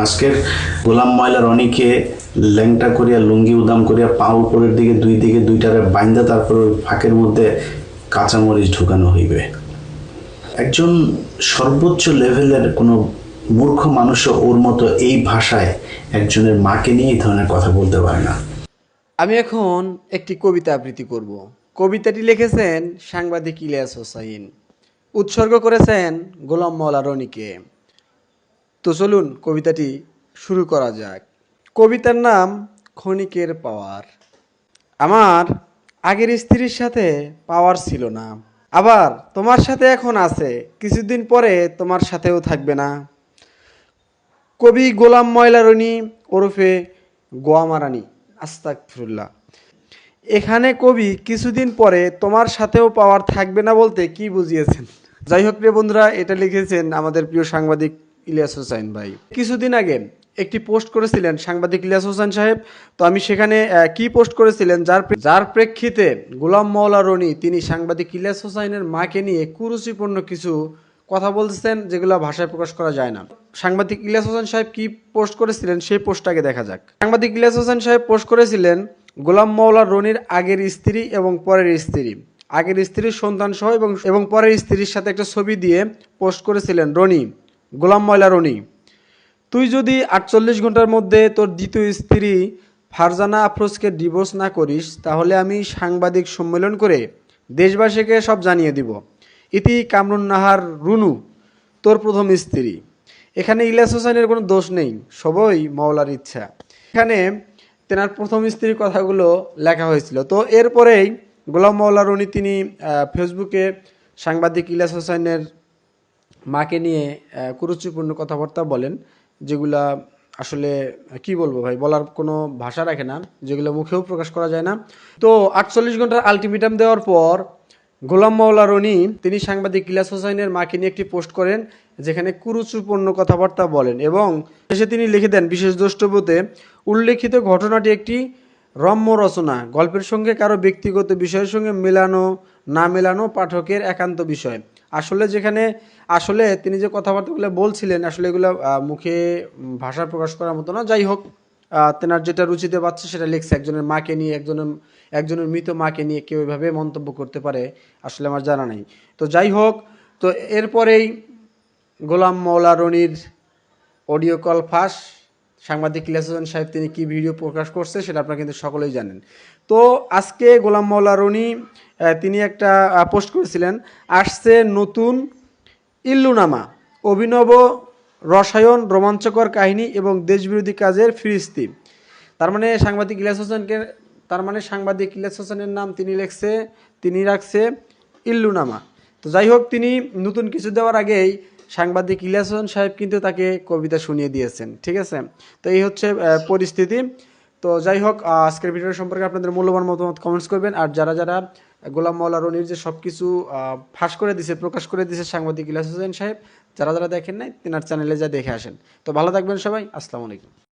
আজকের গোলাম ময়লা রনিকে ল্যাংটা করিয়া লুঙ্গি উদাম করিয়া পা উপরের দিকে দুই দিকে দুইটারে বাইন্দা তারপর ফাঁকের মধ্যে কাঁচামরিচ ঢুকানো হইবে। একজন সর্বোচ্চ লেভেলের কোনো মূর্খ মানুষও ওর মতো এই ভাষায় একজনের মাকে নিয়ে এই ধরনের কথা বলতে পারে না। আমি এখন একটি কবিতা আবৃত্তি করব। কবিতাটি লিখেছেন সাংবাদিক ইলিয়াস হোসাইন, উৎসর্গ করেছেন গোলাম মওলা রনিকে। তো চলুন কবিতাটি শুরু করা যাক। কবিতার নাম ক্ষণিকের পাওয়ার। আমার আগের স্ত্রীর সাথে পাওয়ার ছিল না, আবার তোমার সাথে এখন আছে, কিছুদিন পরে তোমার সাথেও থাকবে না। কবি গোলাম ময়লা রনি ওরফে গোয়ামারানি, আস্তাগফিরুল্লাহ। এখানে কবি কিছুদিন পরে তোমার সাথেও পাওয়ার থাকবে না বলতে কি বুঝিয়েছেন? যাই হোক প্রিয় বন্ধুরা, এটা লিখেছেন আমাদের প্রিয় সাংবাদিক ইলিয়াস হোসাইন ভাই। কিছুদিন আগে একটি পোস্ট করেছিলেন সাংবাদিক ইলিয়াস হোসেন সাহেব। তো আমি সেখানে কি পোস্ট করেছিলেন, যার প্রেক্ষিতে গোলাম মওলা রনি তিনি সাংবাদিক ইলিয়াস হোসাইনের মাকে নিয়ে কুরুচিপূর্ণ কিছু কথা বলতেছেন, যেগুলো ভাষায় প্রকাশ করা যায় না। সাংবাদিক ইলিয়াস হোসেন সাহেব কি পোস্ট করেছিলেন সেই পোস্টটাকে দেখা যাক। সাংবাদিক ইলিয়াস হোসেন সাহেব পোস্ট করেছিলেন গোলাম মওলা রনির আগের স্ত্রী এবং পরের স্ত্রী, আগের স্ত্রীর সন্তান সহ এবং পরের স্ত্রীর সাথে একটা ছবি দিয়ে পোস্ট করেছিলেন রনি, গোলাম মওলা রনি, তুই যদি 48 ঘন্টার মধ্যে তোর দ্বিতীয় স্ত্রী ফারজানা আফরোজকে ডিভোর্স না করিস, তাহলে আমি সাংবাদিক সম্মেলন করে দেশবাসীকে সব জানিয়ে দিব। ইতি কামরুন নাহার রুনু, তোর প্রথম স্ত্রী। এখানে ইলিয়াস হোসেনের কোনো দোষ নেই, সবই মওলার ইচ্ছা। এখানে তেনার প্রথম স্ত্রীর কথাগুলো লেখা হয়েছিল। তো এরপরেই গোলাম মওলা রনি তিনি ফেসবুকে সাংবাদিক ইলিয়াস হোসেনের মাকে নিয়ে কুরুচিপূর্ণ কথাবার্তা বলেন, যেগুলা আসলে কি বলবো ভাই, বলার কোনো ভাষা রাখে না, যেগুলো মুখেও প্রকাশ করা যায় না। তো 48 ঘন্টার আলটিমেটাম দেওয়ার পর গোলাম মওলা রনি তিনি সাংবাদিক ইলিয়াস হোসাইনের মাকে নিয়ে একটি পোস্ট করেন, যেখানে কুরুচিপূর্ণ কথাবার্তা বলেন এবং শেষে তিনি লিখে দেন, বিশেষ দ্রষ্টব্যতে উল্লেখিত ঘটনাটি একটি রম্য রচনা, গল্পের সঙ্গে কারো ব্যক্তিগত বিষয়ের সঙ্গে মেলানো না মেলানো পাঠকের একান্ত বিষয়। আসলে তিনি যে কথাবার্তাগুলো বলছিলেন আসলে এগুলো মুখে ভাষা প্রকাশ করার মতো না। যাই হোক, তেনার যেটা রুচিতে পাচ্ছে সেটা লিখছে। একজনের মাকে নিয়ে, একজনের মৃত মাকে নিয়ে কেউ এভাবে মন্তব্য করতে পারে আসলে আমার জানা নেই। তো যাই হোক, তো এরপরেই গোলাম মওলা রনির অডিও কল ফাঁস। সাংবাদিক ইলিয়াস হোসেন সাহেব তিনি কি ভিডিও প্রকাশ করছে সেটা আপনারা কিন্তু সকলেই জানেন। তো আজকে গোলাম মওলা রনি তিনি একটা পোস্ট করেছিলেন, আসছে নতুন ইল্লুনামা, অভিনব রসায়ন, রোমাঞ্চকর কাহিনী এবং দেশবিরোধী কাজের ফিরিস্তি। তার মানে সাংবাদিক ইলিয়াস হোসেনের নাম তিনি রাখছে ইল্লুনামা। তো যাই হোক, তিনি নতুন কিছু দেওয়ার আগেই সাংবাদিক ইলিয়াস হোসেন সাহেব কিন্তু তাকে কবিতা শুনিয়ে দিয়েছেন। ঠিক আছে, তো এই হচ্ছে পরিস্থিতি। তো যাই হোক, আজকের ভিডিও সম্পর্কে আপনাদের মূল্যবান মতামত কমেন্টস করবেন। আর যারা গোলাম মওলা রনির যে সব কিছু প্রকাশ করে দিছে সাংবাদিক ইলিয়াস হোসেন সাহেব, যারা দেখেন নাই তেনার চ্যানেলে যা দেখে আসেন। তো ভালো থাকবেন সবাই, আসসালামু আলাইকুম।